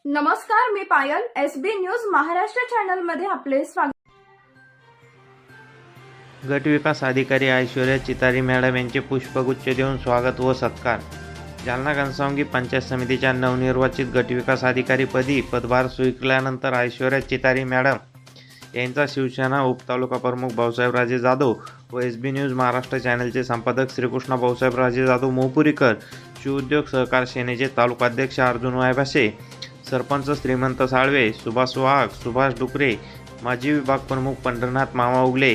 नमस्कार, मी पायल. SB news Maharashtra channel मध्ये आपले स्वागत. गट विकास अधिकारी ऐश्वर्या चितारी मॅडम यांचे पुष्पगुच्छ देऊन स्वागत व सत्कार. जालना घनसावंगी पंचायत समितीच्या नवनिर्वाचित गटविकास अधिकारीपदी पदभार स्वीकारल्यानंतर ऐश्वर्या चितारी मॅडम यांचा शिवसेना उपतालुका प्रमुख भाऊसाहेबराजे जाधव व एसबी न्यूज महाराष्ट्र चॅनलचे संपादक श्रीकृष्ण भाऊसाहेबराजे जाधव मोहपुरीकर, शिवउद्योग सहकार सेनेचे तालुकाध्यक्ष अर्जुन वायभासे, सरपंच श्रीमंत साळवे, सुभाष वाघ, सुभाष डुकरे, माजी विभाग प्रमुख पंढरनाथ मामा उगले,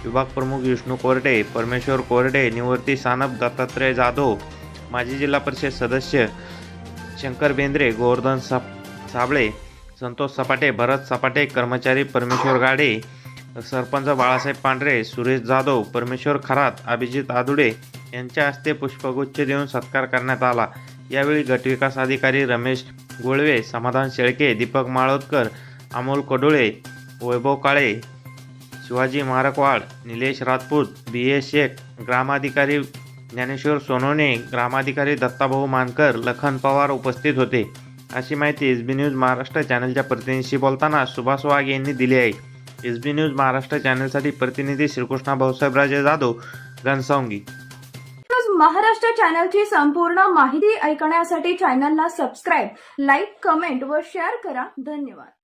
विभाग प्रमुख विष्णू कोरडे, परमेश्वर कोरडे, निवृत्ती सानप दत्तात्रय जाधव, माजी जिल्हा परिषद सदस्य शंकर बेंद्रे, गोवर्धन साबळे, संतोष सपाटे, भरत सपाटे, कर्मचारी परमेश्वर गाडे, सरपंच बाळासाहेब पांढरे, सुरेश जाधव, परमेश्वर खरात, अभिजित आदुडे यांच्या हस्ते पुष्पगुच्छ देऊन सत्कार करण्यात आला. यावेळी गटविकास अधिकारी रमेश गोळवे, समाधान शेळके, दीपक माळोदकर, अमोल कडोळे, वैभव काळे, शिवाजी मारकवाड, निलेश राजपूत, बी.ए. शेख, ग्रामाधिकारी ज्ञानेश्वर सोनवणे, ग्रामाधिकारी दत्ताभाऊ मानकर, लखन पवार उपस्थित होते, अशी माहिती एसबी न्यूज महाराष्ट्र चॅनलच्या प्रतिनिधीशी बोलताना सुभाष वाघ यांनी दिली आहे. एसबी न्यूज महाराष्ट्र चॅनलसाठी प्रतिनिधी श्रीकृष्ण भाऊसाहेबराजे जाधव, घनसावंगी. महाराष्ट्र चॅनलची संपूर्ण माहिती ऐकण्यासाठी चॅनलला सबस्क्राईब, लाईक, कमेंट व शेअर करा. धन्यवाद.